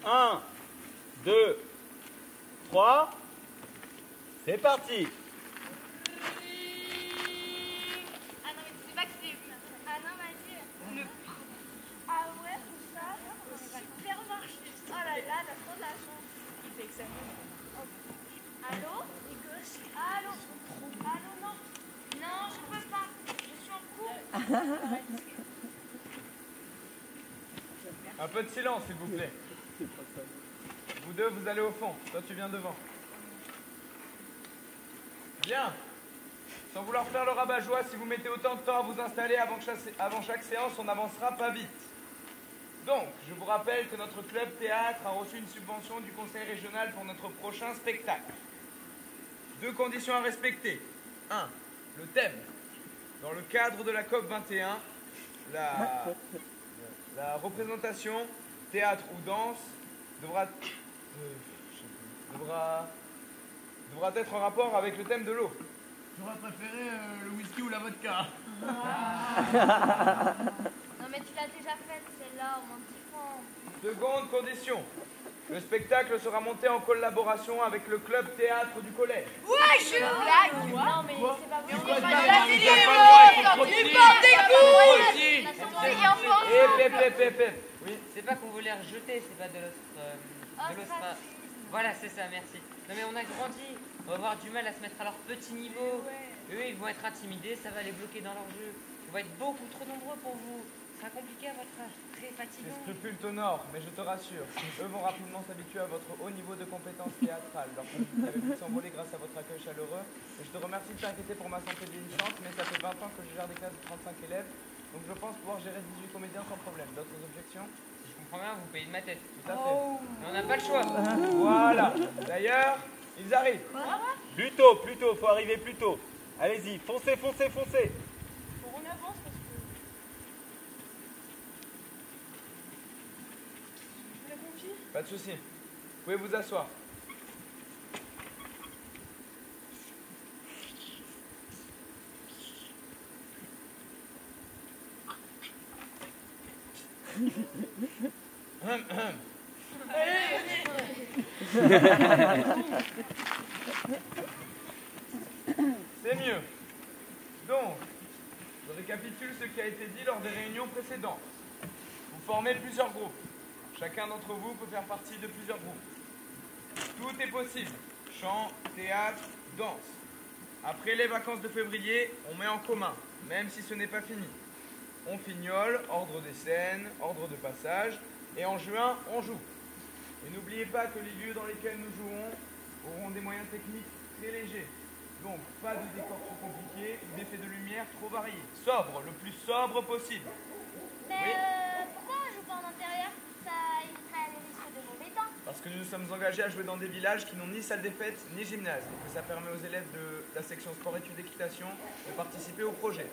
Un, 2, 3, c'est parti. Ah non, mais tu sais pas que c'est... Ah non, vas-y. Le... Ah ouais, tout ça, supermarché. Oh là là, t'as trop de la chance. Il fait que ça. Allô? Allô? Allô, non. Non, je peux pas. Je suis en cours. Un peu de silence, s'il vous plaît. Vous deux, vous allez au fond. Toi, tu viens devant. Bien. Sans vouloir faire le rabat-joie, si vous mettez autant de temps à vous installer avant chaque séance, on n'avancera pas vite. Donc, je vous rappelle que notre club théâtre a reçu une subvention du conseil régional pour notre prochain spectacle. 2 conditions à respecter. 1. Le thème. Dans le cadre de la COP 21, la représentation, théâtre ou danse, devra être en rapport avec le thème de l'eau. J'aurais préféré le whisky ou la vodka. Non, mais tu l'as déjà faite, celle-là, au moins 10 fois. Seconde condition. Le spectacle sera monté en collaboration avec le club théâtre du collège. Ouais, je blague. Non, mais c'est pas possible. Quoi, La télé, tu portes des Hé, Oui, c'est pas qu'on veut les rejeter, c'est pas de l'ostra. Voilà, c'est ça, merci. Non mais on a grandi, on va avoir du mal à se mettre à leur petit niveau. Eux, ils vont être intimidés, ça va les bloquer dans leur jeu. On va être beaucoup trop nombreux pour vous. Ce sera compliqué à votre âge, très Les fatigant. scrupules t'honorent, mais je te rassure, eux vont rapidement s'habituer à votre haut niveau de compétences théâtrales. Leur positivité avait pu s'envoler grâce à votre accueil chaleureux. Et je te remercie de t'inquiéter pour ma santé vieillissante, mais ça fait 20 ans que je gère des classes de 35 élèves, donc je pense pouvoir gérer 18 comédiens sans problème. D'autres objections? Si je comprends bien, vous payez de ma tête. Tout à fait. Mais on n'a pas le choix. Voilà. D'ailleurs, ils arrivent. Plus tôt, faut arriver plus tôt. Allez-y, foncez. On avance parce que... Tu me la confies? Pas de souci. Vous pouvez vous asseoir. C'est mieux. Donc, je récapitule ce qui a été dit lors des réunions précédentes. Vous formez plusieurs groupes. Chacun d'entre vous peut faire partie de plusieurs groupes. Tout est possible. Chant, théâtre, danse. Après les vacances de février, on met en commun, même si ce n'est pas fini. On fignole, ordre des scènes, ordre de passage, et en juin, on joue. Et n'oubliez pas que les lieux dans lesquels nous jouons auront des moyens techniques très légers. Donc, pas de décor trop compliqué, d'effets de lumière trop variés. Sobre, le plus sobre possible. Mais pourquoi on joue pas en intérieur? Ça éviterait les risques de mauvais temps. Parce que nous nous sommes engagés à jouer dans des villages qui n'ont ni salle des fêtes, ni gymnase. Et que ça permet aux élèves de la section sport-études équitation de participer au projet.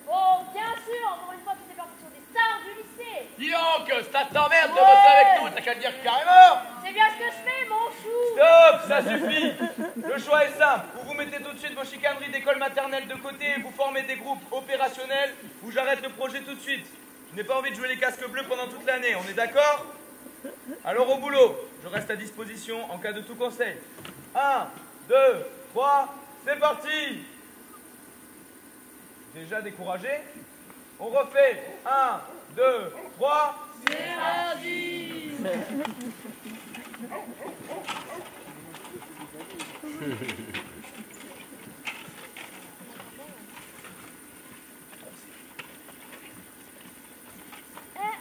Oh, bien sûr, encore une fois, tu fais partie sur des stars du lycée. Dis donc, ça t'emmerde de bosser avec nous, t'as qu'à le dire carrément. C'est bien ce que je fais, mon chou. Stop, ça suffit. Le choix est simple. Ou vous mettez tout de suite vos chicaneries d'école maternelle de côté et vous formez des groupes opérationnels, ou j'arrête le projet tout de suite. Je n'ai pas envie de jouer les casques bleus pendant toute l'année, on est d'accord? Alors au boulot, je reste à disposition en cas de tout conseil. 1, 2, 3, c'est parti. Déjà découragé? On refait. 1, 2, 3. C'est mardi.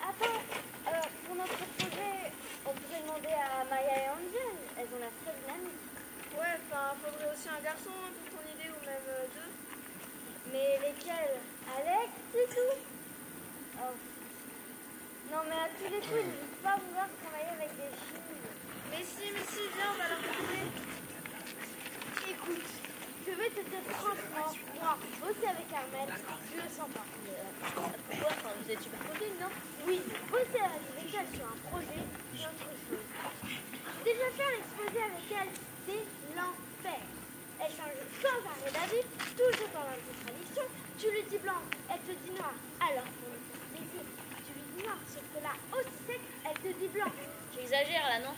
Attends, pour notre projet, on pourrait demander à Maya et Angel. Elles ont l'air très dynamiques. Ouais, enfin, faudrait aussi un garçon pour ton idée, ou même deux. Mais lesquels? Alex, c'est tout. coup, ils ne vont pas vouloir travailler avec des filles. Mais si, viens, on va leur montrer. Écoute, je vais te dire franchement, moi, bosser avec Armel, je le sens pas. Enfin, vous êtes super copines, non? Oui, bosser avec elle sur un projet, c'est autre chose. Déjà faire l'exposé avec elle, c'est l'enfer. Elle change sans arrêt d'avis, toujours dans la contradiction. Tu lui dis blanc, elle te dit noir. Alors pour le faire plaisir, tu lui dis noir, sauf que là, aussi sec, elle te dit blanc. Tu exagères là, non?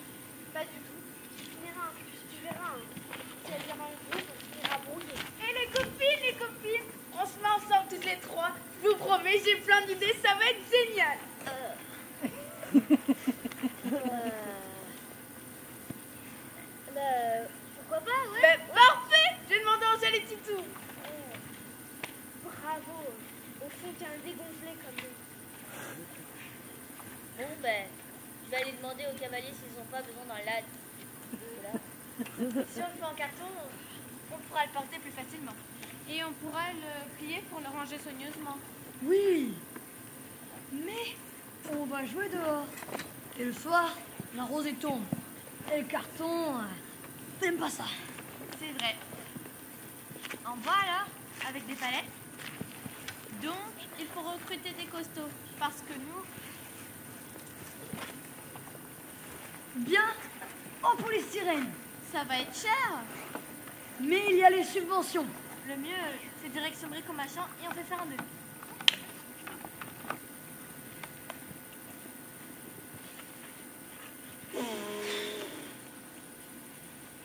Pas du tout. Tu verras, si elle vient en groupe, on ira brouiller. Et les copines, on se met ensemble toutes les trois. Je vous promets, j'ai plein d'idées, ça va être génial. Pourquoi pas, ouais. Ben, parfait. J'ai demandé à Angèle et Titou. Bravo. Au fond, t'es un dégonflé comme nous. Bon, ben, je vais aller demander aux cavaliers s'ils n'ont pas besoin d'un lac. Voilà. Si on le fait en carton, on pourra le porter plus facilement. Et on pourra le plier pour le ranger soigneusement. Oui, mais on va jouer dehors. Et le soir, la rosée tombe. Et le carton, t'aimes pas ça. C'est vrai. En bois alors, avec des palettes. Donc, il faut recruter des costauds. Parce que nous... Bien, en polystyrène. Ça va être cher. Mais il y a les subventions. Le mieux, c'est direction Brico-Machin et on fait faire un devis.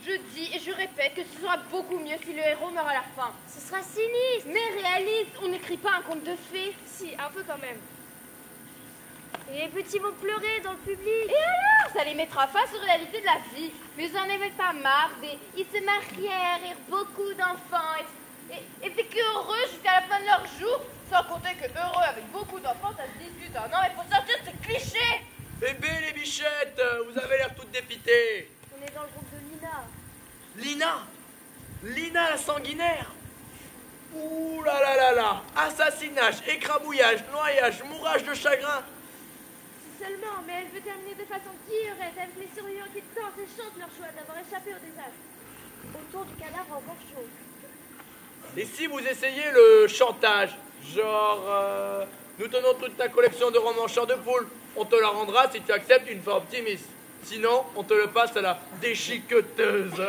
Je dis et je répète que ce sera beaucoup mieux si le héros meurt à la fin. Ce sera sinistre. Mais réaliste, on n'écrit pas un conte de fées. Si, un peu quand même. Et les petits vont pleurer dans le public. Et alors, ça les mettra face aux réalités de la vie. Mais vous en avez pas marre ils se marièrent, eurent beaucoup d'enfants et vécurent heureux jusqu'à la fin de leur jour. Sans compter que heureux avec beaucoup d'enfants, ça se discute. Ah non, il faut sortir de ces clichés. Bébé, les bichettes, vous avez l'air toutes dépitées. On est dans le groupe de Lina. Lina la sanguinaire. Ouh là là là là. Assassinage, écrabouillage, noyage, mourrage de chagrin. Si seulement, mais elle veut terminer de façon diurète avec les survivants qui dansent et chantent leur choix d'avoir échappé au désastre. Autour du cadavre encore chaud. Et si vous essayez le chantage, genre, nous tenons toute ta collection de romans chants de poule, on te la rendra si tu acceptes une fois optimiste. Sinon, on te le passe à la déchiqueteuse.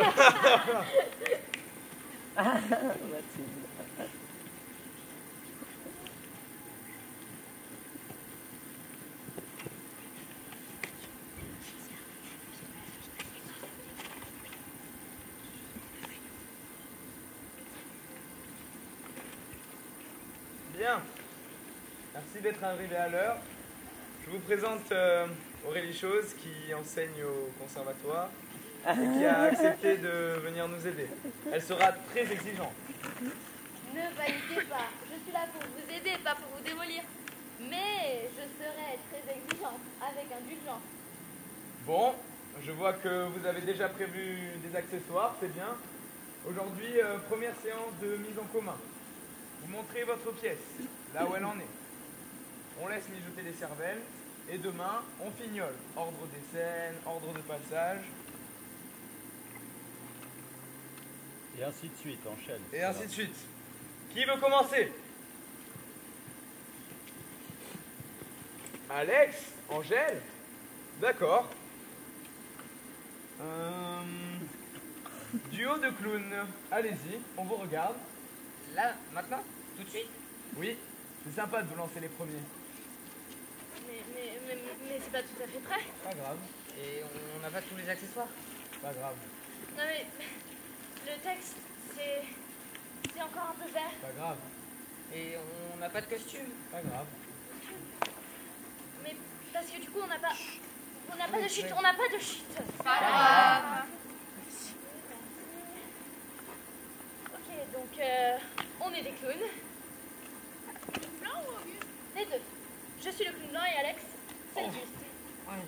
Bien. Merci d'être arrivé à l'heure. Je vous présente Aurélie Chose qui enseigne au conservatoire et qui a accepté de venir nous aider. Elle sera très exigeante. Ne paniquez pas, je suis là pour vous aider, pas pour vous démolir. Mais je serai très exigeante, avec indulgence. Bon, je vois que vous avez déjà prévu des accessoires, c'est bien. Aujourd'hui, première séance de mise en commun. Vous montrez votre pièce, là où elle en est. On laisse mijoter les cervelles, et demain, on fignole. Ordre des scènes, ordre de passage. Et ainsi de suite, enchaîne. Et ainsi de suite. Qui veut commencer? Alex? Angèle? D'accord. Duo de clowns. Allez-y, on vous regarde. Là, maintenant? Tout de suite? Oui, c'est sympa de vous lancer les premiers. Mais c'est pas tout à fait prêt. Pas grave, Et on n'a pas tous les accessoires? pas grave, Non mais, le texte, c'est encore un peu vert. pas grave, Et on n'a pas de costume? pas grave. Mais parce que du coup, on n'a pas de chute, on n'a pas de chute. Pas grave. Ok, donc on est des clowns. Blanc ou Auguste? Les deux. Je suis le clown blanc et Alex, c'est Auguste. Ouais,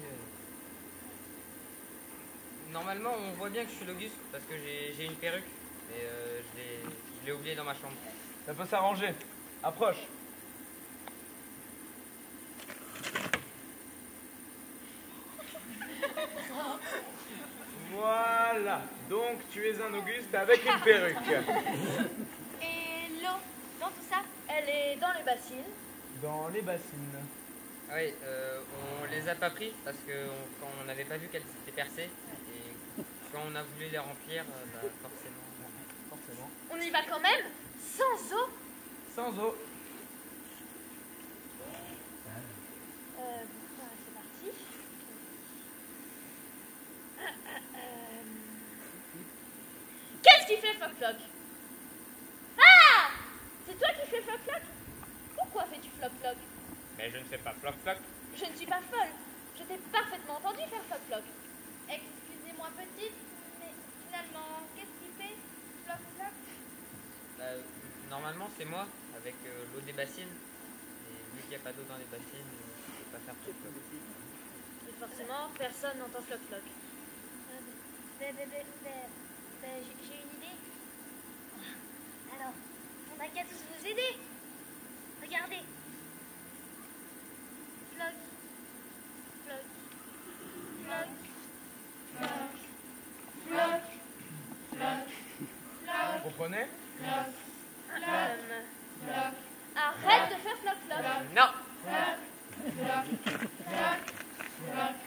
normalement, on voit bien que je suis l'Auguste parce que j'ai une perruque. Et je l'ai oublié dans ma chambre. Ça peut s'arranger. Approche. tu es un Auguste avec une perruque. Et l'eau, dans tout ça, elle est dans les bassines. Dans les bassines. Ah oui, on les a pas pris parce que quand on n'avait pas vu qu'elles étaient percées. Et quand on a voulu les remplir, bah, forcément. On y va quand même, sans eau. Sans eau. C'est parti. Qu'est-ce qui fait floc-floc? Ah! C'est toi qui fais floc-floc? Pourquoi fais-tu floc-floc? Mais je ne fais pas floc-floc. Je ne suis pas folle. Je t'ai parfaitement entendu faire floc-floc. Excusez-moi petite, mais finalement, qu'est-ce qui fait floc-floc? Bah, normalement, c'est moi, avec l'eau des bassines. Et vu qu'il n'y a pas d'eau dans les bassines, je ne peux pas faire floc-floc. Et forcément, personne n'entend floc-floc. J'ai une idée. Alors, on n'a qu'à tous vous aider. Regardez. Floc. Floc. Floc. Floc. Floc. Floc. Vous comprenez? Arrête de faire floc-floc. Non!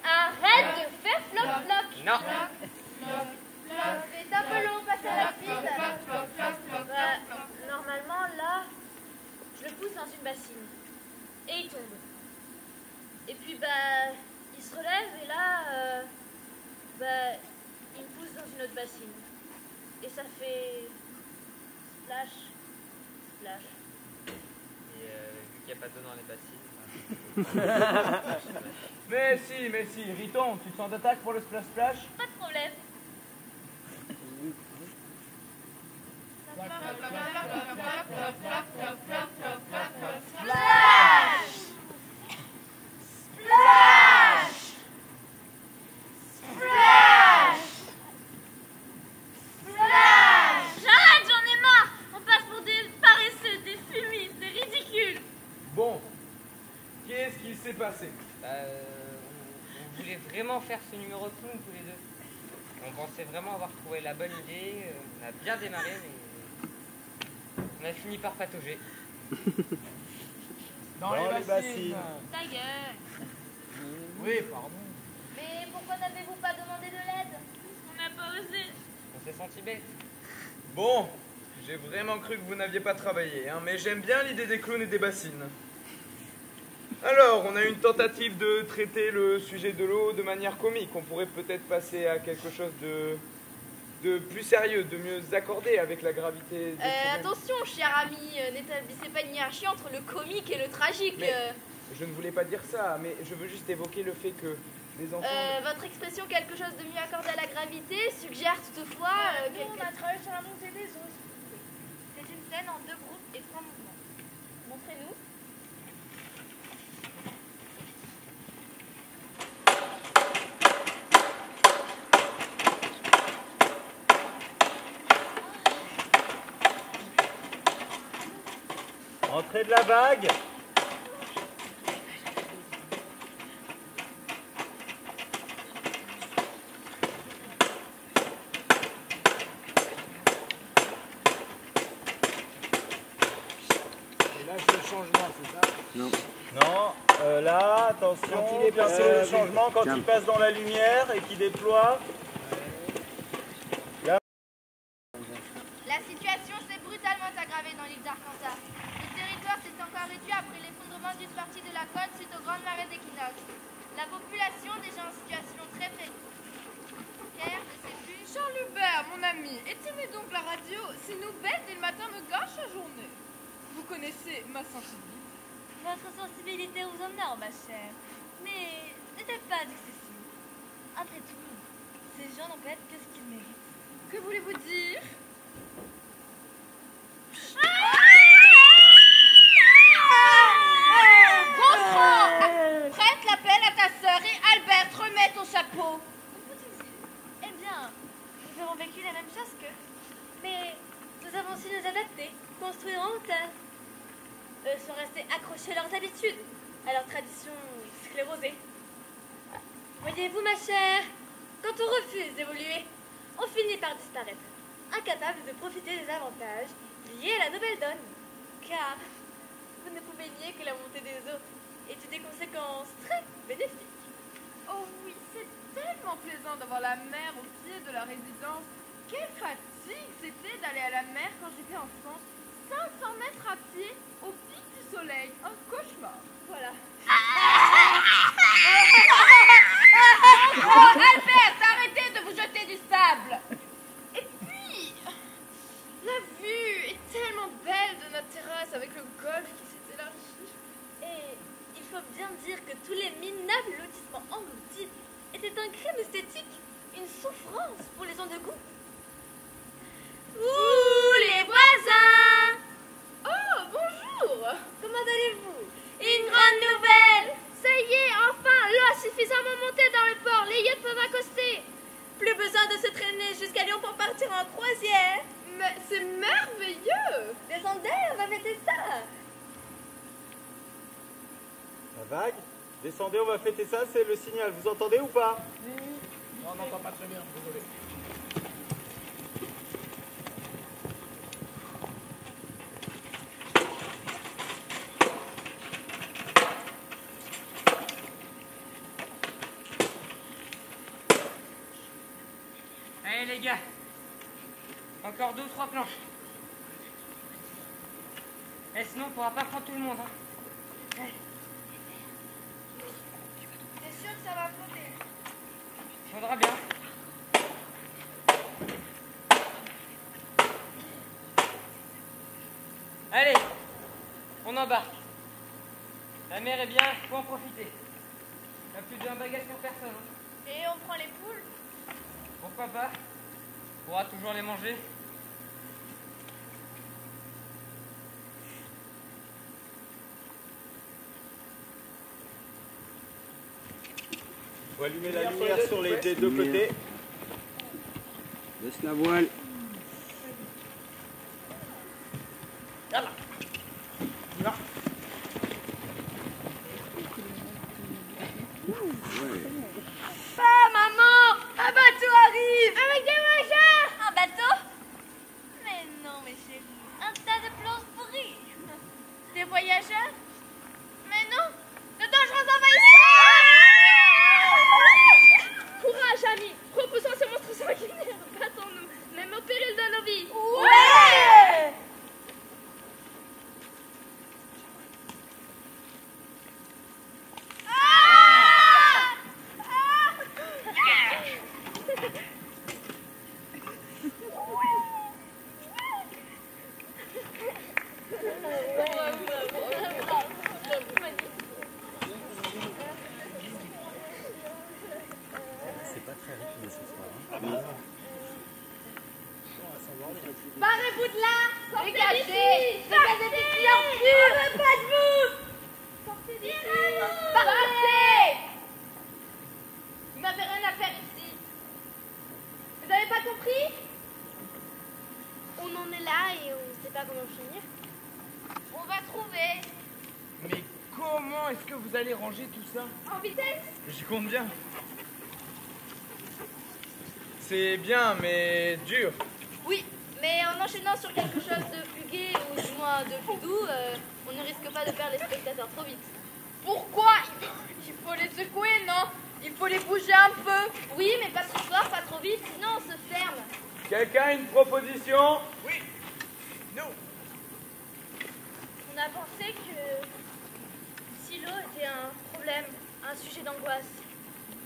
Arrête de faire floc-floc. Non! C'est un peu long, passer à la suite. Normalement, là, je le pousse dans une bassine. Et il tombe. Et puis, il se relève et là, il me pousse dans une autre bassine. Et ça fait splash, splash. Et vu qu'il n'y a pas d'eau dans les bassines. Mais si, Riton, tu te sens d'attaque pour le splash-splash? Pas de problème. J'arrête, j'en ai marre. On passe pour des paresseux, des fumistes, des ridicules. Bon, qu'est-ce qui s'est passé? On voulait vraiment faire ce numéro de clown tous les deux. On pensait vraiment avoir trouvé la bonne idée. On a bien démarré, mais on a fini par patauger. Dans les bassines. Ta gueule. Oui, pardon. Mais pourquoi n'avez-vous pas demandé de l'aide? On n'a pas osé. On s'est senti bête. Bon, j'ai vraiment cru que vous n'aviez pas travaillé, hein, mais j'aime bien l'idée des clowns et des bassines. Alors, on a eu une tentative de traiter le sujet de l'eau de manière comique. On pourrait peut-être passer à quelque chose de plus sérieux, de mieux accordé avec la gravité des problèmes. Attention, cher ami, n'établissez pas une hiérarchie entre le comique et le tragique. Mais je ne voulais pas dire ça, mais je veux juste évoquer le fait que les enfants... Votre expression quelque chose de mieux accordé à la gravité suggère toutefois On a travaillé sur la montée des eaux. C'est une scène en 2 groupes et 3 mouvements. Montrez-nous. Entrée de la vague. Et là, c'est le changement, c'est ça? Non, là, attention, Quand il est passé, le changement quand il passe dans la lumière et qu'il déploie. La situation s'est brutalement aggravée dans l'île d'Arkansas. Le territoire s'est encore réduit après l'effondrement d'une partie de la côte suite aux grandes marées d'équinoxe. La population, déjà en situation très précaire, ne sait plus... Charles Hubert, mon ami, éteignez donc la radio. Ces nouvelles dès le matin me gâchent la journée. Vous connaissez ma sensibilité. Votre sensibilité aux honneurs, ma chère. Mais n'était pas excessive. Après tout, ces gens n'ont peut-être que ce qu'ils méritent. Que voulez-vous dire? Prête l'appel à ta sœur et Albert, remets ton chapeau. Eh bien, nous avons vécu la même chose qu'eux. Mais nous avons su nous adapter, construire en hauteur. Eux sont restés accrochés à leurs habitudes, à leurs traditions sclérosées. Voyez-vous, ma chère, quand on refuse d'évoluer, on finit par disparaître, incapables de profiter des avantages liés à la nouvelle donne. Car vous ne pouvez nier que la montée des eaux ait eu des conséquences très bénéfiques. Oh oui, c'est tellement plaisant d'avoir la mer au pied de la résidence. Quelle fatigue c'était d'aller à la mer quand j'étais enfant. 500 mètres à pied au pic du soleil. Un cauchemar. Voilà. Oh, Albert, arrêtez de vous jeter du sable. Et puis, la vue est tellement belle de notre terrasse avec le golfe qui s'est élargi. Et il faut bien dire que tous les minables lotissements engloutis étaient un crime esthétique, une souffrance pour les gens de goût. Ouh, les voisins! Oh, bonjour. Comment allez-vous? Une grande nouvelle! Ça y est, enfin, l'eau a suffisamment monté dans le port. Les yachts peuvent accoster. Plus besoin de se traîner jusqu'à Lyon pour partir en croisière. Mais c'est merveilleux. Descendez, on va fêter ça. La vague? Descendez, on va fêter ça, c'est le signal. Vous entendez ou pas? Non, on n'entend pas très bien, désolé. Allez les gars, encore 2 ou 3 planches. Et sinon on pourra pas prendre tout le monde. Hein. T'es sûr que ça va flotter? Faudra bien. Allez, on embarque. La mer est bien, faut en profiter. T'as plus d'un bagage pour personne. Hein. Et on prend les poules? Pourquoi pas? On pourra toujours les manger. On va allumer la lumière sur les deux côtés. Laisse la voile. Yalla. Là. Ah, maman! Un bateau arrive! Avec des voyageurs! Un bateau? Mais non, mes chéris. Un tas de planches pourries. Des voyageurs? Mais non! De dangereux envahisseurs! Courage, amis. Repoussons ces monstres sanguinaires. Battons-nous, même au péril de nos vies. Ouais! Barrez-vous de là. Dégagez! Dégagez. Dégagez des fiortures! On veut pas de vous! Sortez d'ici. Partez! Vous n'avez rien à faire ici. Vous n'avez pas compris? On en est là et on ne sait pas comment finir. On va trouver. Mais comment est-ce que vous allez ranger tout ça? En vitesse. J'y compte bien. C'est bien, mais dur. Oui, mais en enchaînant sur quelque chose de plus gai ou du moins de plus doux, on ne risque pas de perdre les spectateurs trop vite. Pourquoi? Il faut les secouer, non? Il faut les bouger un peu. Oui, mais pas trop fort, pas trop vite, sinon on se ferme. Quelqu'un a une proposition? Oui. Nous. On a pensé que si l'eau était un problème, un sujet d'angoisse,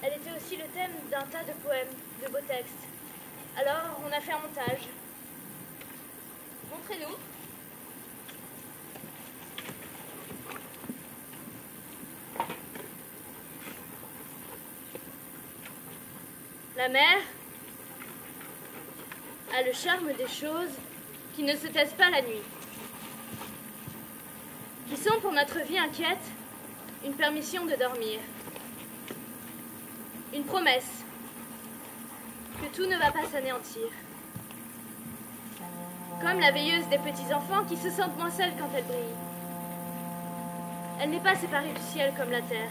elle était aussi le thème d'un tas de poèmes, de beaux textes. Alors on a fait un montage. Montrez-nous. La mer a le charme des choses qui ne se taisent pas la nuit, qui sont pour notre vie inquiète une permission de dormir, une promesse que tout ne va pas s'anéantir, comme la veilleuse des petits-enfants qui se sentent moins seuls quand elle brille. Elle n'est pas séparée du ciel comme la terre,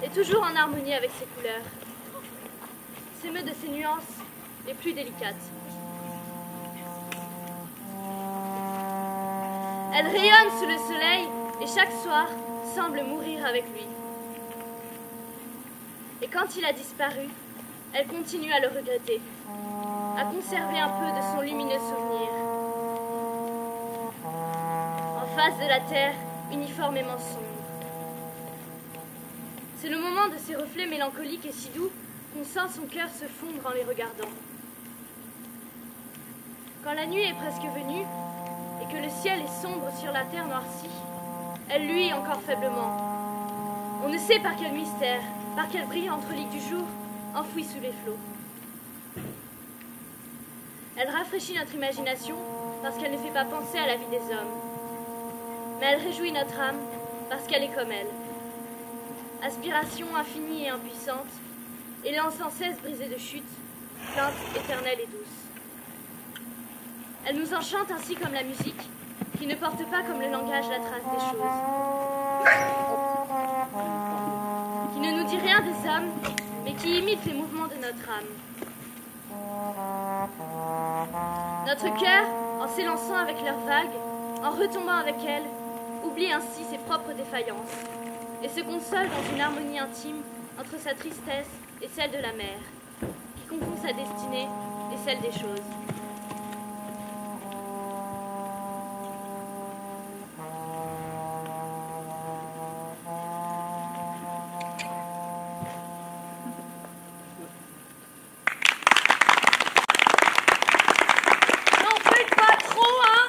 et toujours en harmonie avec ses couleurs. s'émeut de ses nuances les plus délicates. Elle rayonne sous le soleil et chaque soir semble mourir avec lui. Et quand il a disparu, elle continue à le regretter, à conserver un peu de son lumineux souvenir. En face de la terre, uniformément sombre. C'est le moment de ces reflets mélancoliques et si doux qu'on sent son cœur se fondre en les regardant. Quand la nuit est presque venue et que le ciel est sombre sur la terre noircie, elle luit encore faiblement. On ne sait par quel mystère, par quel brillante relique du jour, enfouie sous les flots. Elle rafraîchit notre imagination parce qu'elle ne fait pas penser à la vie des hommes. Mais elle réjouit notre âme parce qu'elle est comme elle. Aspiration infinie et impuissante, élan sans cesse brisé de chute, plainte éternelle et douce. Elle nous enchante ainsi comme la musique, qui ne porte pas comme le langage la trace des choses. Qui ne nous dit rien des hommes, mais qui imite les mouvements de notre âme. Notre cœur, en s'élançant avec leurs vagues, en retombant avec elles, oublie ainsi ses propres défaillances et se console dans une harmonie intime entre sa tristesse et celle de la mer, qui confond sa destinée et celle des choses. N'en faites pas trop, hein.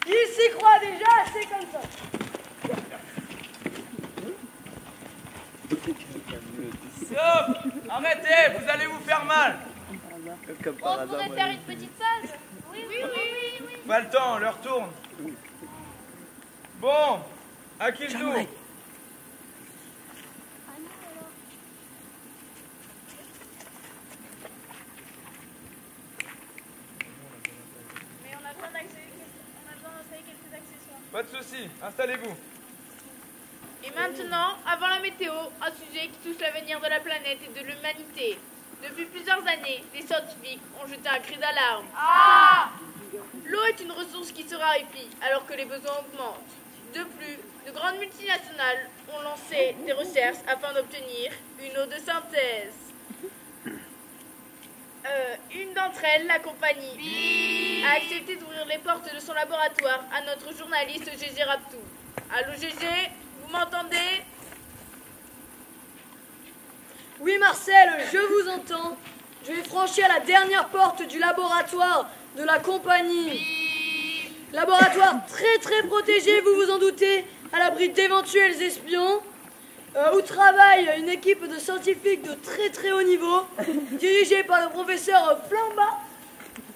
Il s'y croit déjà assez comme ça. Stop! Arrêtez, vous allez vous faire mal. On pourrait faire une petite pause. Oui. Pas le temps, l'heure tourne. Bon, à qui je joue? Mais on a besoin d'installer quelques accessoires. Pas de soucis, installez-vous. Et maintenant, avant la météo, un sujet qui touche l'avenir de la planète et de l'humanité. Depuis plusieurs années, les scientifiques ont jeté un cri d'alarme. L'eau est une ressource qui se raréfie alors que les besoins augmentent. De plus, de grandes multinationales ont lancé des recherches afin d'obtenir une eau de synthèse. Une d'entre elles, la compagnie, a accepté d'ouvrir les portes de son laboratoire à notre journaliste Gégé Raptou. Allô Gégé, vous m'entendez? Oui, Marcel, je vous entends. Je vais franchir la dernière porte du laboratoire de la compagnie. Laboratoire très très protégé, vous vous en doutez, à l'abri d'éventuels espions, où travaille une équipe de scientifiques de très très haut niveau, dirigée par le professeur Flamba.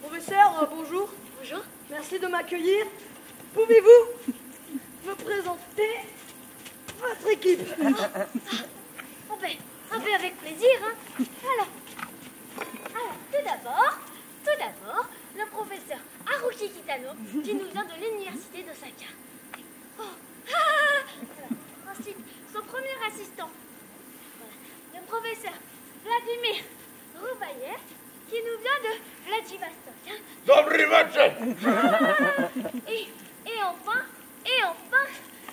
Professeur, bonjour. Bonjour. Merci de m'accueillir. Pouvez-vous me présenter votre équipe? On fait avec plaisir, hein. Alors, tout d'abord, le professeur Haruki Kitano, qui nous vient de l'université d'Osaka. Ensuite, son premier assistant, le professeur Vladimir Roubaïev, qui nous vient de Vladivostok. Dobry wieczór. Et enfin,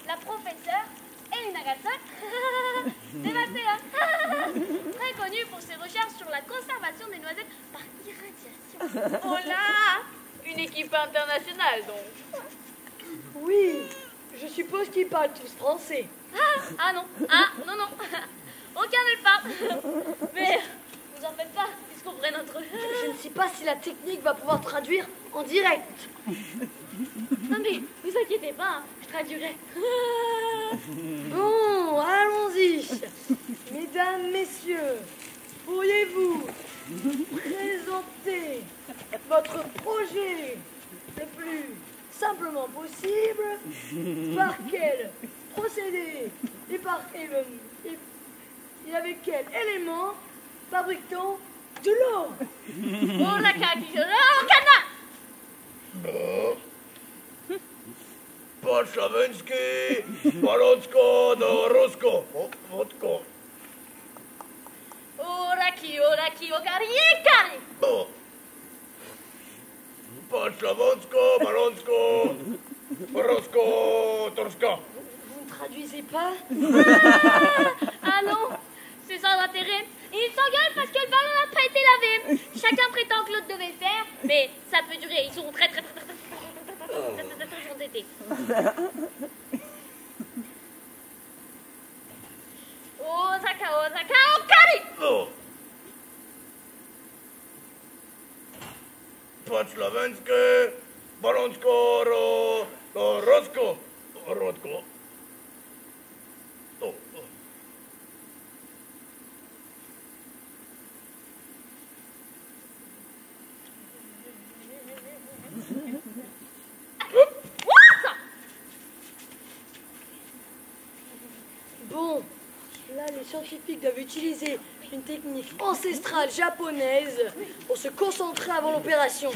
la professeure Elina Gatson de Matéa, très connue pour ses recherches sur la conservation des noisettes par irradiation. Oh là, une équipe internationale donc. Oui, je suppose qu'ils parlent tous français. Non, aucun ne le parle. Mais vous en faites pas, ils se comprennent entre eux. Je ne sais pas si la technique va pouvoir traduire en direct. Non mais, vous inquiétez pas, je traduirai. Bon, allons-y. Mesdames, messieurs, pourriez-vous présenter votre projet le plus simplement possible? Par quel procédé et avec quel élément fabrique-t-on de l'eau? Oh la cana. Polszawyński, Polocko do Rusko. Wodko. Ora Oraki, Okari, Ikari. Bon. Pachlavansko, Malonsko, Rosco, Torska. Vous ne traduisez pas? Ah non, c'est sans intérêt. Ils s'engueulent parce que le ballon n'a pas été lavé. Chacun prétend que l'autre devait le faire, mais ça peut durer. Ils sont très entêtés. Osaka, Okari. Bon. Pachlavansko, Balonsko, Rosco, Rodko. Oh. Bon, là les scientifiques doivent utiliser une technique ancestrale japonaise pour se concentrer avant l'opération.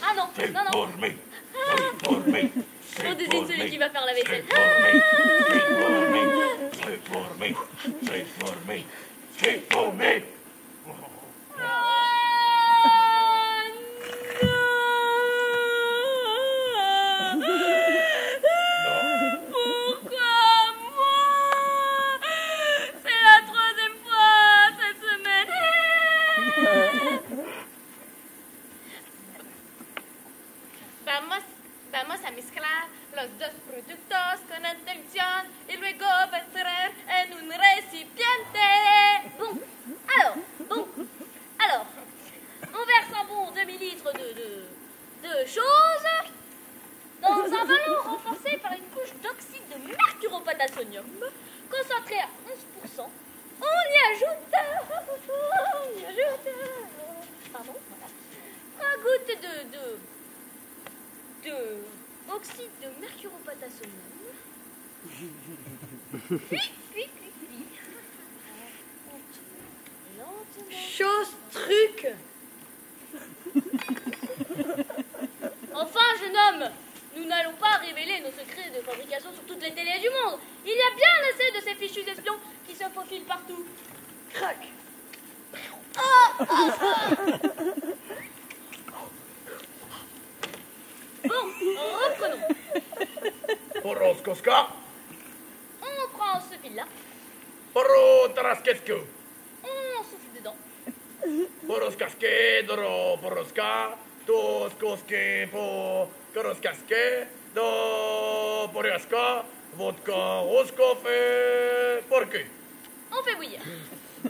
Ah non. On désigne celui qui va faire la vaisselle. Vamos a mezclar los dos productos con atención y luego verter en un recipiente. Bon, alors, on verse un bon demi-litre de choses dans un ballon renforcé par une couche d'oxyde de mercuropotassium concentré à 11%. On y ajoute 3 gouttes de oxyde de mercuropotassium. Puis. Lentement. Chose, truc. Enfin, jeune homme, nous n'allons pas révéler nos secrets de fabrication sur toutes les télés du monde. Il y a bien assez de ces fichus espions qui se faufilent partout. Crac. Bon, reprenons. Poroskoska, On prend ce fil-là, Poro Taraskesko, on souffle dedans. Poroskaske, Doro Poroska, Toskoske, Po Koroskaske, Do Poriaska, Vodka, Roskof et Porky. On fait bouillir.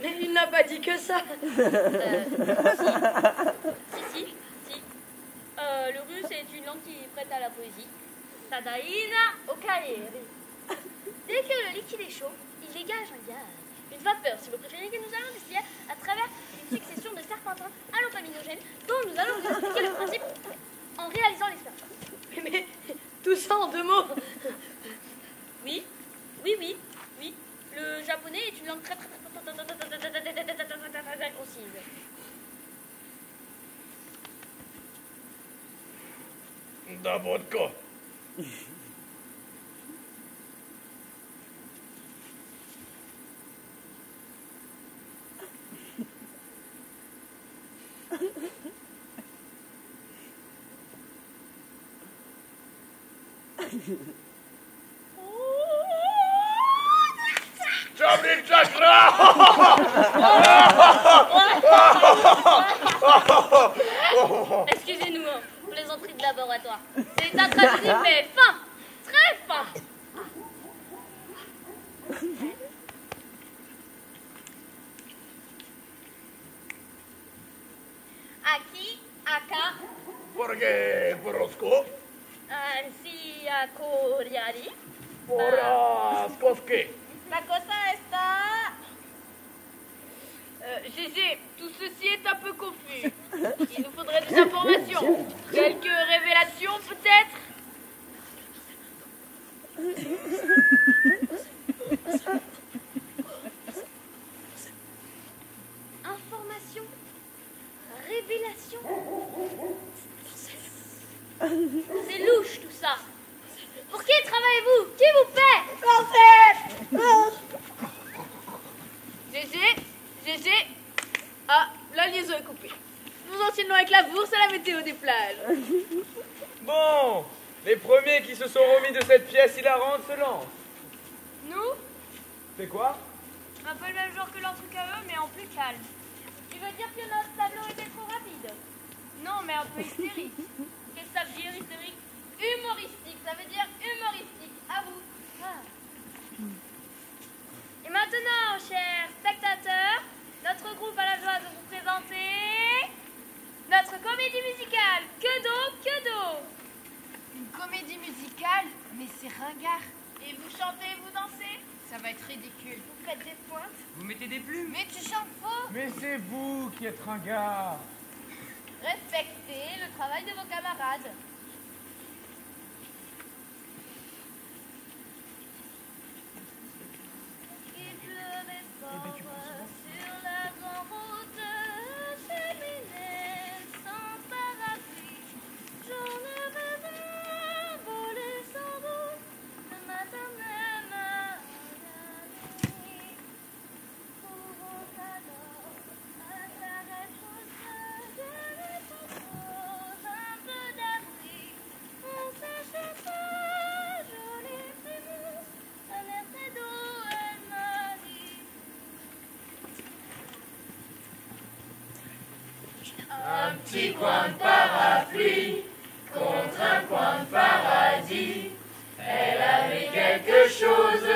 Mais il n'a pas dit que ça. Si. Le russe est une langue qui est prête à la poésie. Sadaina Okaeri. Dès que le liquide est chaud, il dégage un gaz. Une vapeur, si vous préférez, que nous allons distiller à travers une succession de serpentins allopaminogènes dont nous allons vous expliquer le principe en réalisant l'expérience. Mais tout ça en 2 mots. Oui. Le japonais est une langue très concise. Da vodka. Chablin chakra. Excusez-nous, plaisanterie de laboratoire. C'est intraduisible mais fin, très fin. Aki, aka, Porge Porosko, ansi, akoriari. Poraskoske. La cosa está... Gégé, tout ceci est un peu confus. Il nous faudrait des informations. Quelques révélations peut-être? Information, révélation. C'est louche tout ça. Pour qui travaillez-vous? Qui vous paie? Gégé, la météo des plages. Bon, les premiers qui se sont remis de cette pièce hilarante se lancent. Nous, C'est quoi? un peu le même genre que leur truc à eux, mais en plus calme. Tu veux dire que notre tableau était trop rapide? Non, mais un peu hystérique. Qu'est-ce que ça veut dire, hystérique? Humoristique, ça veut dire humoristique. À vous. Ah. Et maintenant, chers spectateurs, notre groupe a la joie de vous présenter notre comédie musicale. Que d'eau. Une comédie musicale, mais c'est ringard. Et vous chantez, vous dansez? Ça va être ridicule. Vous faites des pointes. Vous mettez des plumes. Mais tu chantes faux. Mais c'est vous qui êtes ringard. Respectez le travail de vos camarades. Il pleuvait fort sur la grande route, cheminée sans parapluie. J'en avais vu voler sans doute le matin même à la nuit. Souvent alors, à sa réponse des photos, un peu d'abri. On sèche sa jolie frimousse, un air très doux, elle m'a dit. Un petit coin de parapluie contre un coin de paradis. Elle avait quelque chose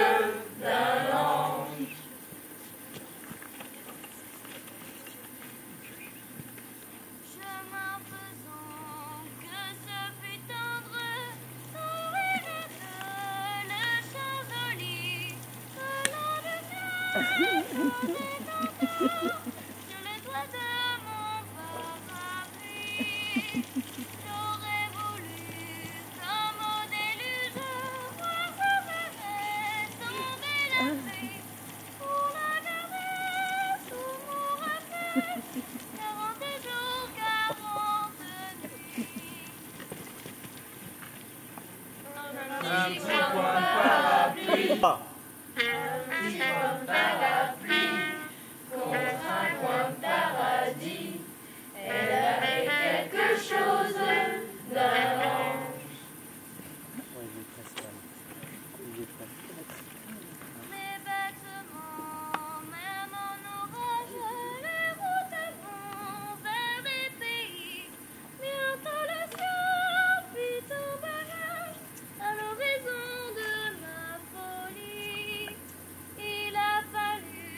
d'un ange. Chemin faisant que ce fut tendre, sourire de le chien joli, volant de ciel, sur les toits de mon parapluie. J'aurais voulu, comme au déluge, voir ce bébé tomber la pluie, pour la garder sous mon refuge. 40 jours, 40 nuits. Un petit coin de parapluie. Ah. Un petit coin de parapluie contre un coin de paradis. Elle avait quelque chose d'un ange. Mais bêtement, même en orage, les routes vont vers des pays. Bientôt le ciel fit un barrage à l'horizon de ma folie. Il a fallu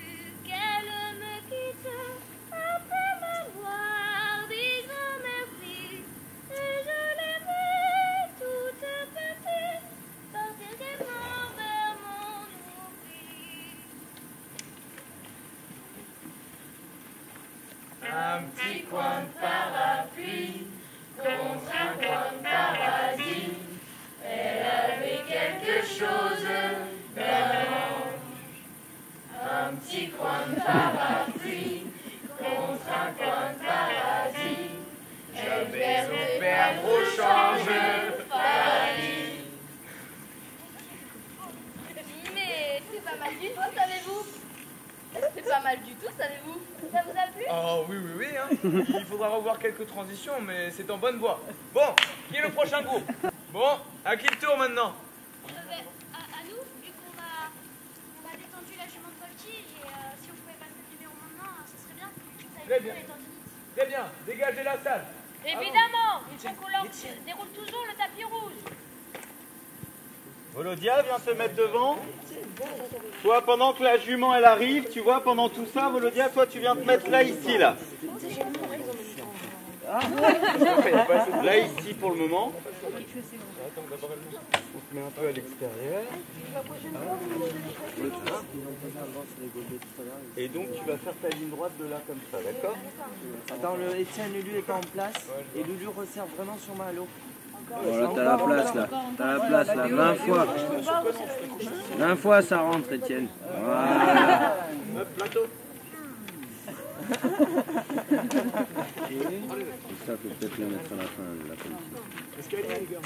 qu'elle me quitte après m'avoir dit grand merci. Et je l'ai vue toute petite partir gaiement vers mon oubli. Un petit coin de parapluie contre un coin de paradis. Elle avait quelque chose d'un ange. Un petit coin de parapluie contre un coin de paradis. Je vais vous perdre au change, Fanny. Mais c'est pas mal du tout, savez-vous? C'est pas mal du tout, savez-vous? Ça vous a plu? Oh oui, oui, oui, hein. Il faudra revoir quelques transitions, mais c'est en bonne voie. Bon, qui est le prochain groupe? Bon, à qui le tour maintenant? À nous, vu qu'on a détendu la jument de voltige, et si on pouvait passer le numéro maintenant, ce serait bien. Ça Très éviterait bien. les tendinites. Très bien, dégagez la salle. Évidemment, il faut qu'on leur déroule toujours le tapis rouge. Volodia, viens te mettre devant. Toi, pendant que la jument elle arrive, tu vois, pendant tout ça, Volodia, toi tu viens te mettre là, ici, là. Là, ici pour le moment. On se met un peu à l'extérieur. Et donc tu vas faire ta ligne droite de là comme ça, d'accord? Attends, Étienne, Lulu est pas en place. Et Lulu resserre vraiment sur ma halo. Voilà, t'as la place là. T'as la place là. 20 fois. 20 fois ça rentre, Étienne. Voilà. Hop, plateau. Ça faut peut-être le mettre à la fin, la politique. Est-ce qu'elle est, les gars?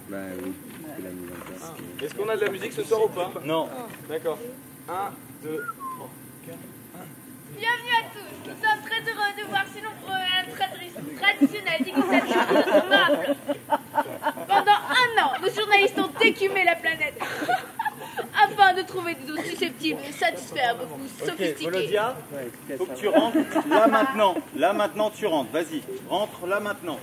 Bah oui, parce qu'il a mis en place. Est-ce qu'on a de la musique ce soir ou pas? Non. D'accord. 1, 2, 3, 4, 1, 2, Bienvenue à tous. Nous sommes très heureux de voir si nombreux à un traditionnel dégustation de notre marbre. Pendant 1 an, nos journalistes ont écumé la planète afin de trouver des eaux susceptibles de satisfaire vos goûts sophistiqués. Volodia, faut que tu rentres là maintenant. Là maintenant, tu rentres. Vas-y, rentre là maintenant.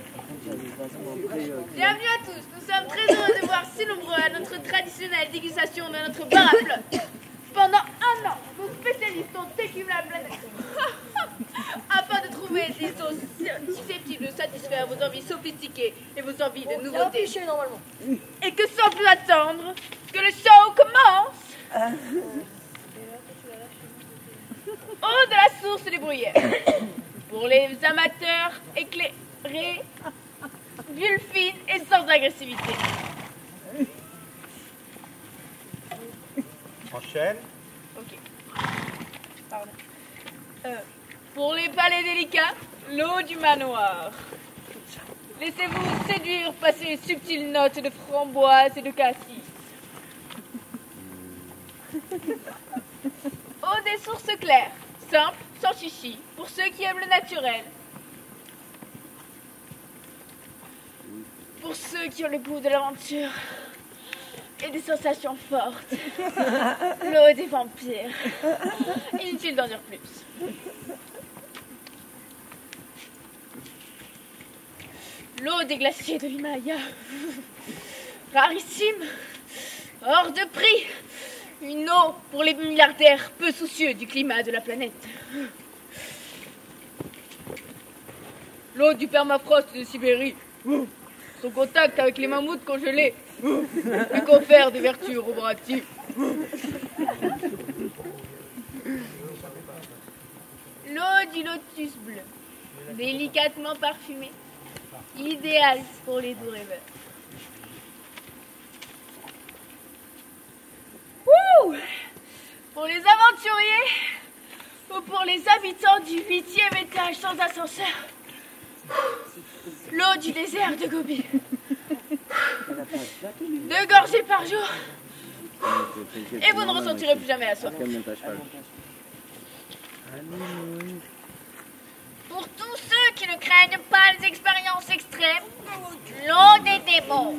Bienvenue à tous. Nous sommes très heureux de voir si nombreux à notre traditionnelle dégustation de notre bar à flotte. Pendant 1 an, nos spécialistes ont écumé la planète afin de trouver des eaux susceptibles de satisfaire vos envies sophistiquées et vos envies de nouveautés. Et que sans plus attendre, que le show commence. Eau de la source des bruyères. Pour les amateurs éclairés, d'huile fine et sans agressivité. Enchaîne. Ok. Pardon. Pour les palais délicats, l'eau du manoir. Laissez-vous séduire par ces subtiles notes de framboise et de cassis. Eau des sources claires, simple, sans chichi, pour ceux qui aiment le naturel. Pour ceux qui ont le goût de l'aventure et des sensations fortes. L'eau des vampires. Inutile d'en dire plus. L'eau des glaciers de l'Himalaya. Rarissime. Hors de prix. Une eau pour les milliardaires peu soucieux du climat de la planète. L'eau du permafrost de Sibérie. Son contact avec les mammouths congelés lui confère des vertus roboractives. L'eau du lotus bleu, délicatement parfumée, idéale pour les doux rêveurs. Ouh! Pour les aventuriers ou pour les habitants du 8e étage sans ascenseur. L'eau du désert de Gobi. 2 gorgées par jour. Et vous ne ressentirez plus jamais la soif. Pour tous ceux qui ne craignent pas les expériences extrêmes, l'eau des démons.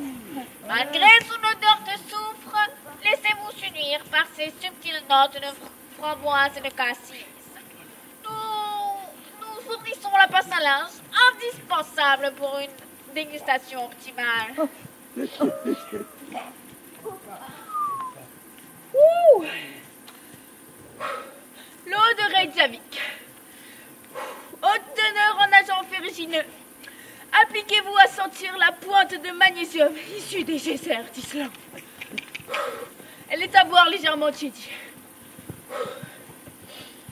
Malgré son odeur de soufre, laissez-vous séduire par ces subtiles notes de framboise et de cassis. Nous fournissons la passe à linge, indispensable pour une dégustation optimale. Ouh. L'eau de Reykjavik. Haute teneur en agents ferrugineux. Appliquez-vous à sentir la pointe de magnésium issue des geysers d'Islande. Elle est à boire légèrement tiédie.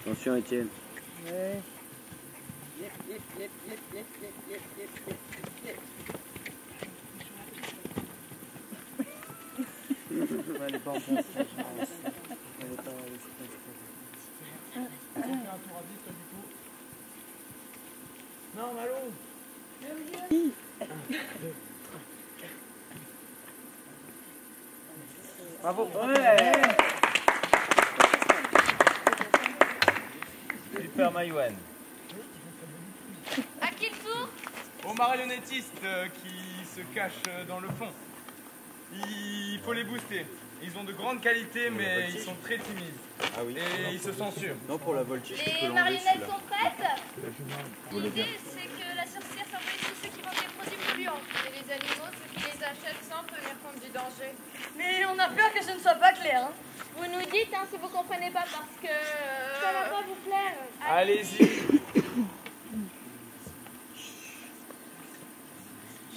Attention, Étienne. Non, Malo. Bravo. Super Maïwen. À qui le tour? Aux marionnettistes qui se cachent dans le fond. Il faut les booster. Ils ont de grandes qualités, mais ils sont très timides. Ah oui. Et ils se censurent. Non, pour la voltige, tu peux Les l'enlever marionnettes celui-là. sont prêtes? L'idée, c'est que la sorcière s'envahit tous ceux qui vendent des produits polluants. Et les animaux, ceux qui les achètent sans tenir compte du danger. Mais on a peur que ce ne soit pas clair. Hein. Vous nous dites hein, si vous comprenez pas parce que ça va pas vous plaire. Allez-y.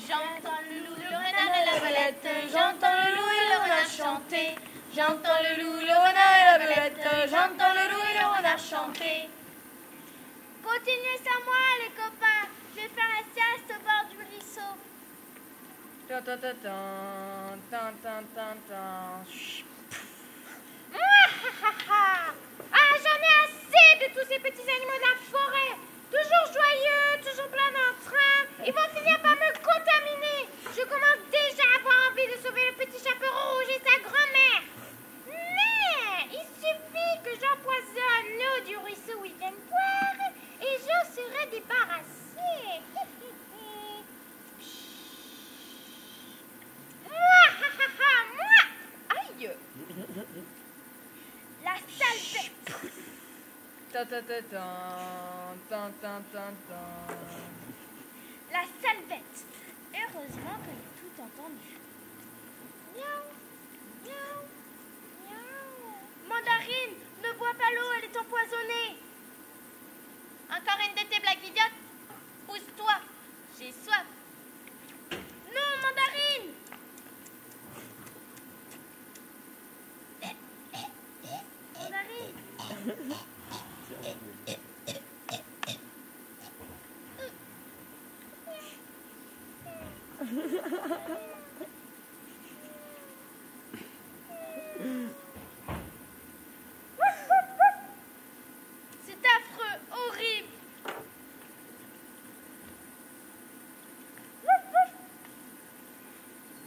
J'entends le loup, le renard et la belette. J'entends le loup et le renard chanter. J'entends le loup, le renard et la belette. J'entends le loup et le renard chanter. Continuez sans moi, les copains. Je vais faire la sieste au bord du ruisseau. Ah, j'en ai assez de tous ces petits animaux de la forêt. Toujours joyeux, toujours plein d'entrain. Ils vont finir par me contaminer. Je commence déjà à avoir envie de sauver le petit chapeau rouge et sa grand-mère. Mais il suffit que j'empoisonne l'eau du ruisseau où ils viennent boire. La sale bête. Heureusement que j'ai tout entendu. Miaou, miaou, miaou. Mandarine, ne bois pas l'eau, elle est empoisonnée. Encore une de tes blagues idiotes? Pousse-toi, j'ai soif. Non, Mandarine! Mandarine! C'est affreux, horrible.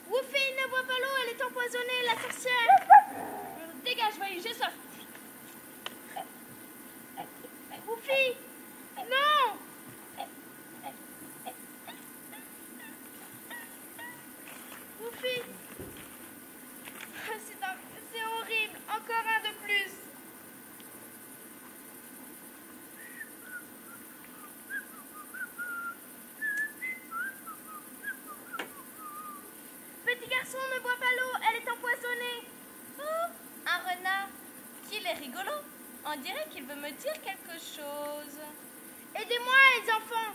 Woofy, ne bois pas l'eau, elle est empoisonnée, la sorcière. Dégage, voyez, j'ai soif. Woofy, non. Woofy. C'est horrible, encore un de plus. Petit garçon, ne bois pas l'eau, elle est empoisonnée. Oh, un renard. Qu'il est rigolo. On dirait qu'il veut me dire quelque chose. Aidez-moi, les enfants.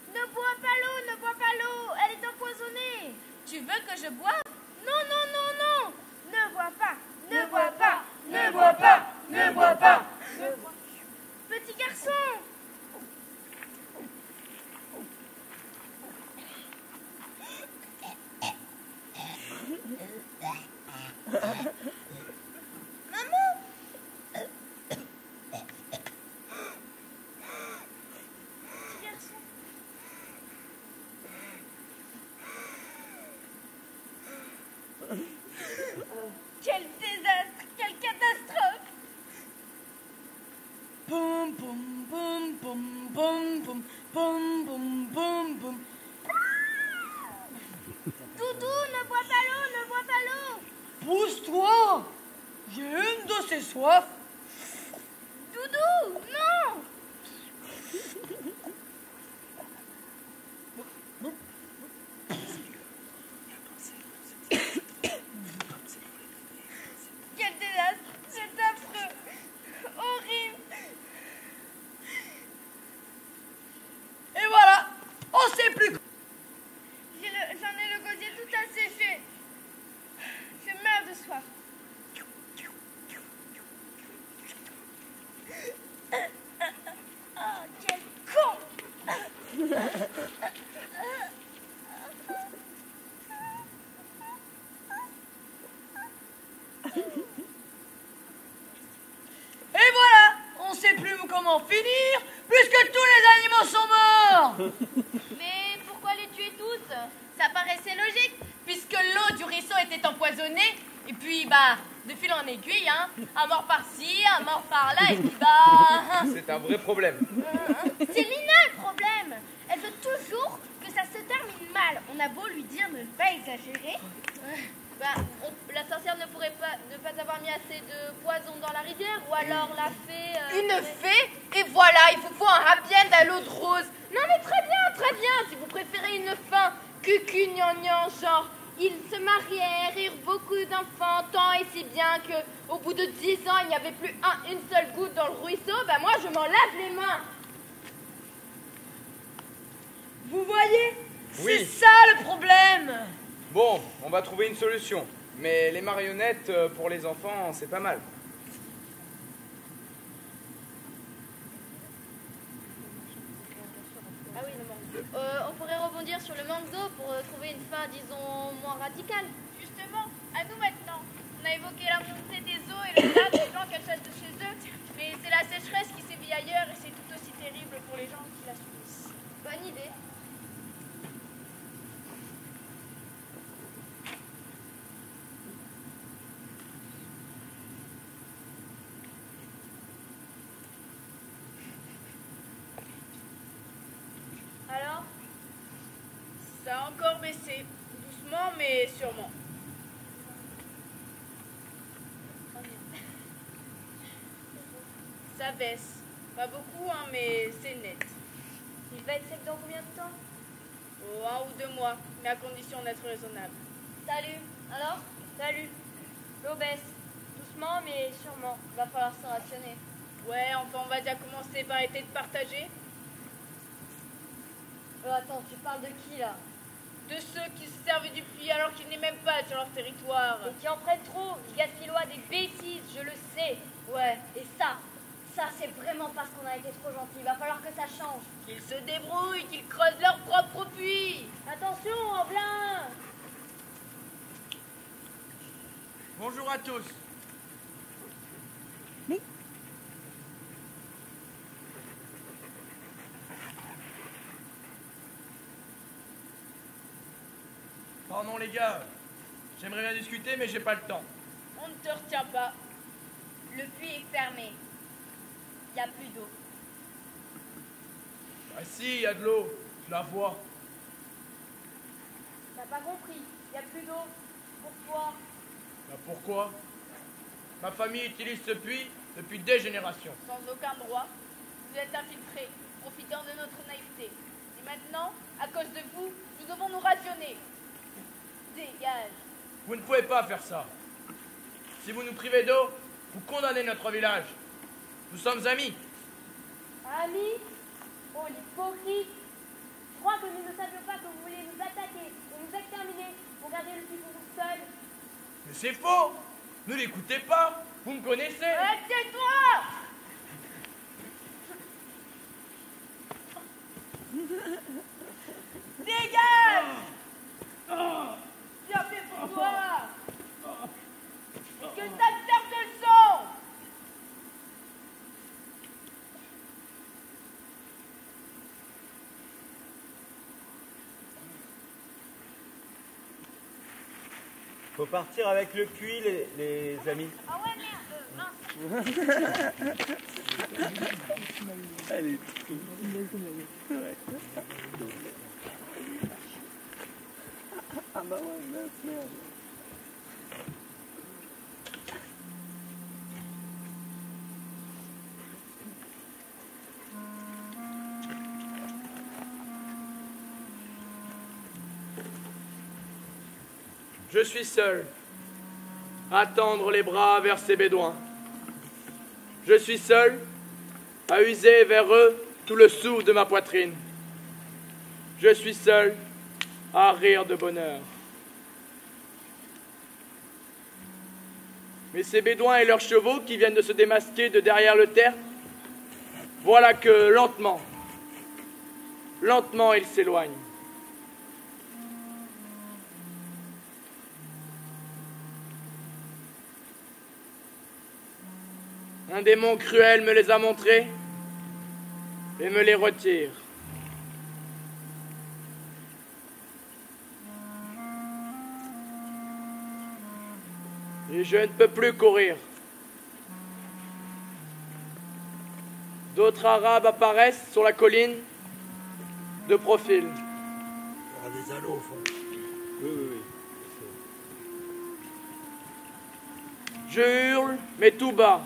Ne bois pas l'eau, ne bois pas l'eau, elle est empoisonnée. Tu veux que je boive? Non, non, non, non. Ne bois pas, ne bois pas, ne bois pas, ne bois pas. Petit garçon. Maman! Petit garçon. Quel désastre! Quelle catastrophe! Boum, boum, boum, boum, boum, boum, boum, boum, boum, boum. Doudou, ne bois pas l'eau, ne bois pas l'eau! Pousse-toi! J'ai une de ces soifs. Doudou, non! Quel désastre! C'est affreux! Horrible! Et voilà, on sait plus. J'en ai le gosier tout asséché. Je meurs de soif. Oh, quel con! Et voilà, on sait plus comment finir, puisque tous les animaux sont morts. Mais pourquoi les tuer tous? Ça paraissait logique, puisque l'eau du ruisseau était empoisonnée. Et puis, de fil en aiguille, hein, un mort par-ci, un mort par-là, et puis C'est un vrai problème. C'est Lina le problème. Elle veut toujours que ça se termine mal. On a beau lui dire de ne pas exagérer. La sorcière ne pourrait pas ne pas avoir mis assez de poison dans la rivière, ou alors la fée... Une fée? Et voilà, il vous faut un happy end à l'eau de rose. Non mais très bien, si vous préférez une fin cucu-gnangnan, genre ils se marièrent, eurent beaucoup d'enfants, tant et si bien que au bout de 10 ans, il n'y avait plus une seule goutte dans le ruisseau, moi je m'en lave les mains. Vous voyez, Oui. c'est ça le problème. Bon, on va trouver une solution. Mais les marionnettes, pour les enfants, c'est pas mal. Ah oui, le manque d'eau. On pourrait rebondir sur le manque d'eau pour trouver une fin, disons, moins radicale. Justement, à nous maintenant. On a évoqué la montée des eaux et le drame des gens qu'elles chassent de chez eux. Mais c'est la sécheresse qui sévit ailleurs et c'est tout aussi terrible pour les gens qui la subissent. Bonne idée. Alors? Ça a encore baissé. Doucement, mais sûrement. Ça baisse. Pas beaucoup, hein, mais c'est net. Il va être sec dans combien de temps? Oh, 1 ou 2 mois, mais à condition d'être raisonnable. Salut. Alors? Salut. L'eau baisse. Doucement, mais sûrement. Il va falloir se rationner. Ouais, enfin, on va déjà commencer par arrêter de partager. Attends, tu parles de qui, là? De ceux qui se servent du puits alors qu'il n'est même pas sur leur territoire. Et qui en prennent trop. Ils gaspillent l'eau à des bêtises, je le sais. Ouais. Et ça c'est vraiment parce qu'on a été trop gentils. Il va falloir que ça change. Qu'ils se débrouillent, qu'ils creusent leur propre puits. Attention, en plein. Bonjour à tous. Pardon les gars, j'aimerais bien discuter mais j'ai pas le temps. On ne te retient pas. Le puits est fermé. Il n'y a plus d'eau. Ah si, il y a de l'eau, je la vois. T'as pas compris. Il n'y a plus d'eau. Pourquoi? Bah pourquoi? Ma famille utilise ce puits depuis des générations. Sans aucun droit, vous êtes infiltrés, profitant de notre naïveté. Et maintenant, à cause de vous, nous devons nous rationner. Dégage. Vous ne pouvez pas faire ça. Si vous nous privez d'eau, vous condamnez notre village. Nous sommes amis. Amis? Oh, l'hypocrite! Je crois que nous ne savions pas que vous vouliez nous attaquer et nous exterminer pour garder le puits pour vous seul. Mais c'est faux! Ne l'écoutez pas! Vous me connaissez! Tais-toi! Dégage! Bien fait pour toi! Que ça te serve de leçon! Faut partir avec le puits, les amis. Ah ouais, merde, mince. Elle est triste. Ouais. Ah bah ouais, mince, merde. Je suis seul, à tendre les bras vers ces bédouins. Je suis seul, à user vers eux tout le souffle de ma poitrine. Je suis seul, à rire de bonheur. Mais ces bédouins et leurs chevaux qui viennent de se démasquer de derrière le tertre, voilà que lentement, ils s'éloignent. Un démon cruel me les a montrés et me les retire. Et je ne peux plus courir. D'autres Arabes apparaissent sur la colline, de profil. Il y aura des allos au fond. Oui, oui, oui. Je hurle, mais tout bas.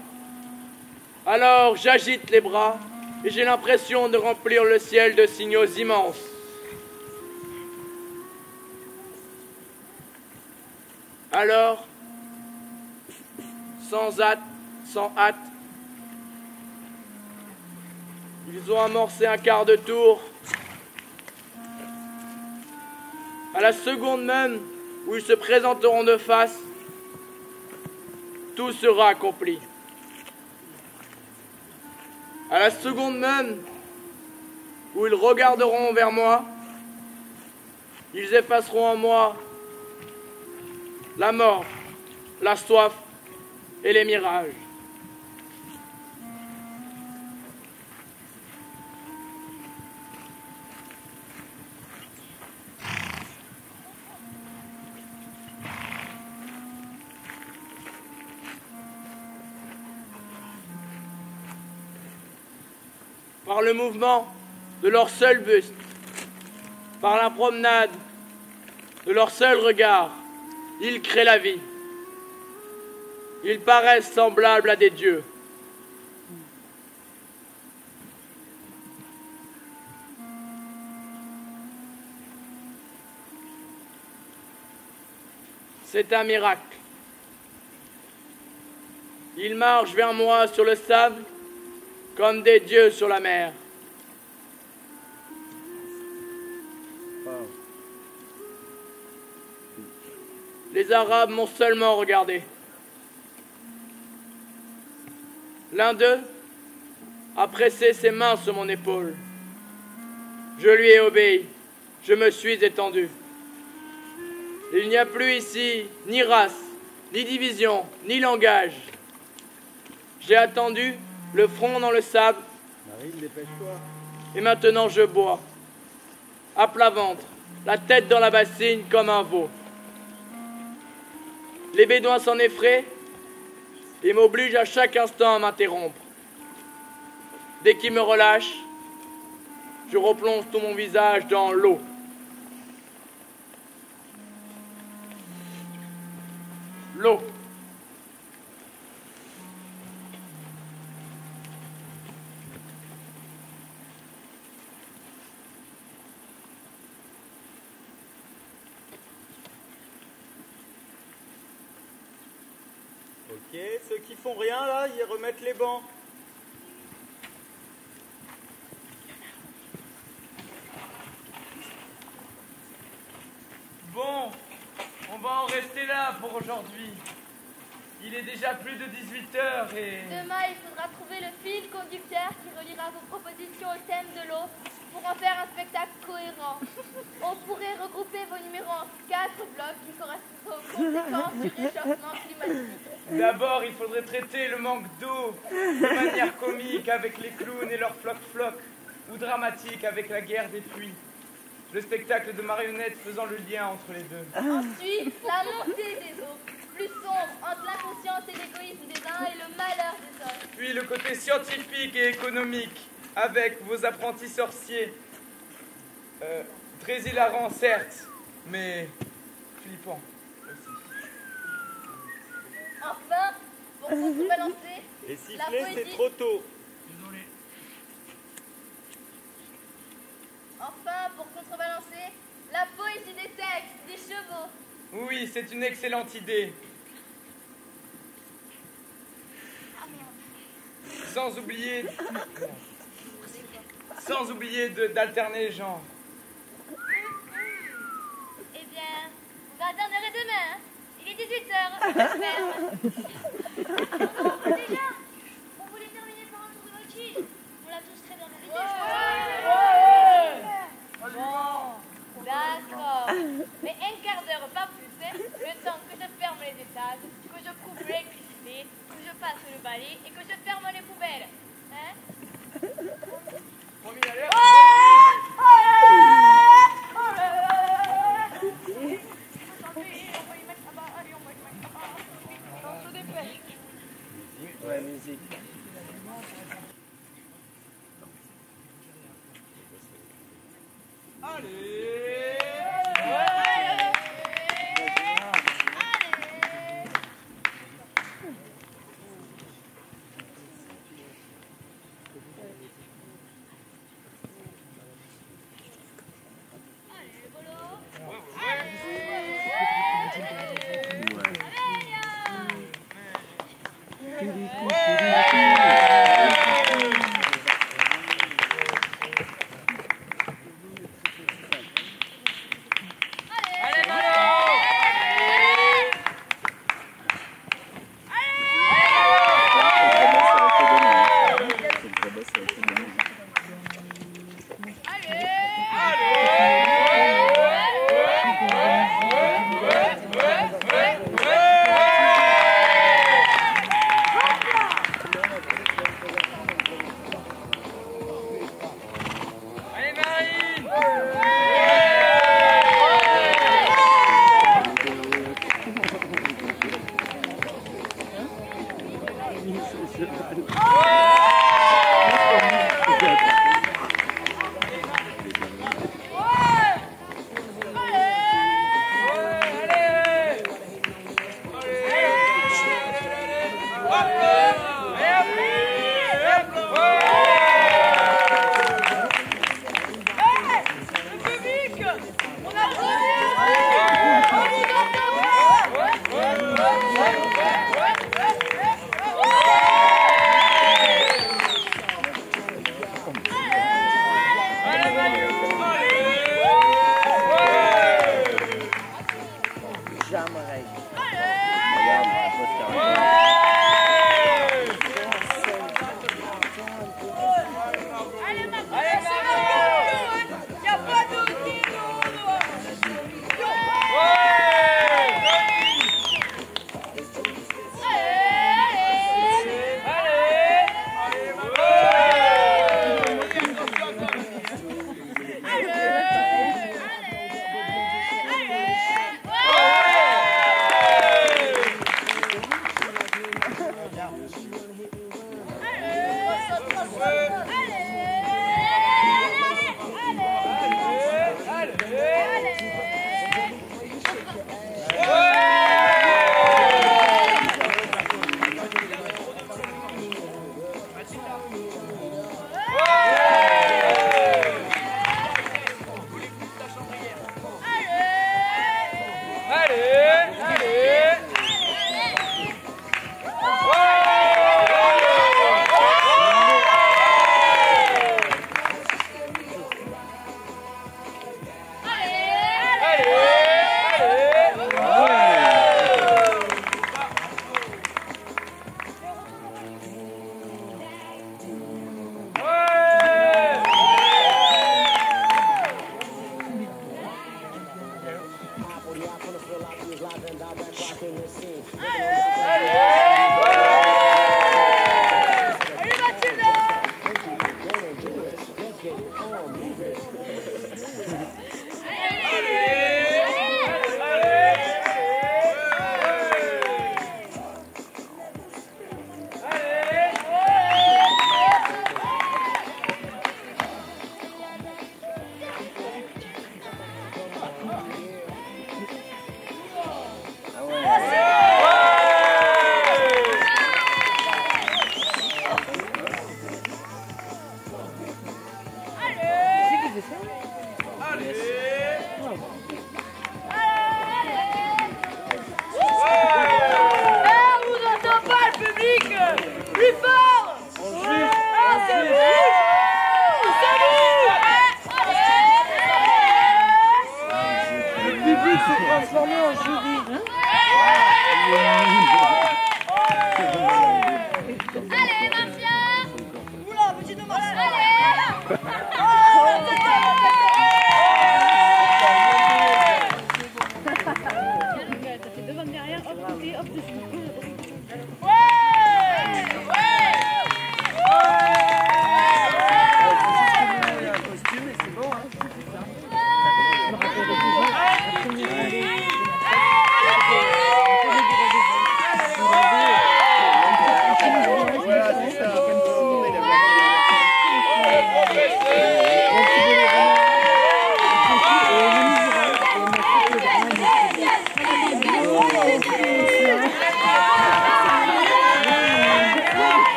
Alors j'agite les bras et j'ai l'impression de remplir le ciel de signaux immenses. Alors, sans hâte, ils ont amorcé un quart de tour. À la seconde même où ils se présenteront de face, tout sera accompli. À la seconde même où ils regarderont vers moi, ils effaceront en moi la mort, la soif et les mirages. Par le mouvement de leur seul buste, par la promenade de leur seul regard, ils créent la vie. Ils paraissent semblables à des dieux. C'est un miracle. Ils marchent vers moi sur le sable comme des dieux sur la mer. Les Arabes m'ont seulement regardé. L'un d'eux a pressé ses mains sur mon épaule. Je lui ai obéi. Je me suis étendu. Il n'y a plus ici ni race, ni division, ni langage. J'ai attendu, le front dans le sable. Marine, dépêche-toi. Et maintenant je bois. À plat ventre, la tête dans la bassine comme un veau. Les bédouins s'en effraient et m'obligent à chaque instant à m'interrompre. Dès qu'ils me relâchent, je replonge tout mon visage dans l'eau. L'eau. Ok, ceux qui font rien là, ils remettent les bancs. Bon, on va en rester là pour aujourd'hui. Il est déjà plus de 18h et... Demain, il faudra trouver le fil conducteur qui reliera vos propositions au thème de l'eau pour en faire un spectacle cohérent. On pourrait regrouper vos numéros en 4 blocs qui correspondent aux conséquences du réchauffement climatique. D'abord, il faudrait traiter le manque d'eau de manière comique avec les clowns et leurs floc-floc, ou dramatique avec la guerre des pluies. Le spectacle de marionnettes faisant le lien entre les deux. Ensuite, la montée des eaux, plus sombre entre l'inconscience et l'égoïsme des uns et le malheur des autres. Puis le côté scientifique et économique, avec vos apprentis sorciers. Très hilarant, certes, mais flippant aussi. Enfin, pour contrebalancer, Les la sifflets, poésie... c'est trop tôt. Désolé. Enfin, pour contrebalancer, la poésie des textes, des chevaux. Oui, c'est une excellente idée. Sans oublier d'alterner les genres. Eh bien, on va alterner demain. Hein. Il est 18h. Déjà, on voulait terminer par un tour de voltige. On l'a tous très bien mérité. D'accord. Mais un quart d'heure, pas plus. Hein. Le temps que je ferme les étages, que je coupe l'électricité, que je passe le balai et que je ferme les poubelles. Hein? Promis d'alerte. Ouais, musique. Allez,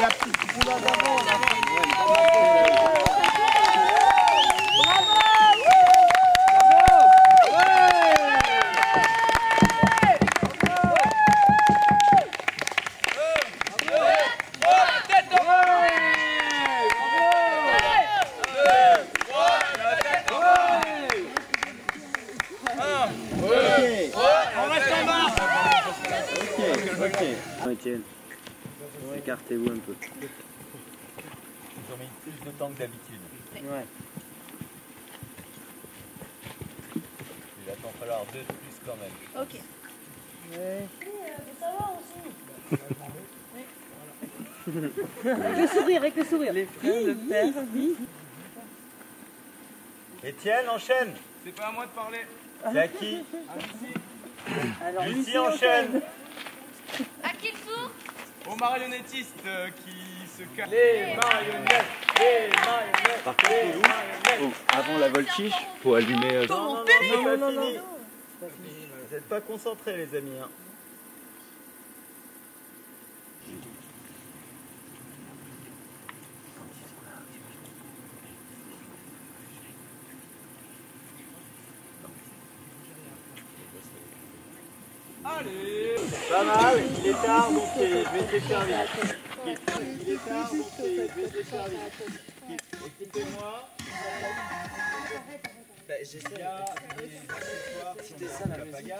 La petite poule d'avant. Etienne, écartez-vous un peu. Ils ont mis plus de temps que d'habitude. Ouais. Il va t'en falloir 2 de plus quand même. Ok. Ouais. Avec le sourire. Les frères de père. Étienne, enchaîne. C'est pas à moi de parler. C'est à qui? Alors, Lucie, enchaîne. À qui le tour? Aux marionnettistes qui se cachent. Les marionnettes, les marionnettes. Par contre, Loulou, avant la voltige, faut allumer. Non, c'est pas fini. Vous n'êtes pas concentrés, les amis. Hein. Allez. Pas mal, il est tard, donc je vais te faire vite. Il est tard, donc je vais te faire vite. Écoutez-moi. J'essaie. C'était ça la musique.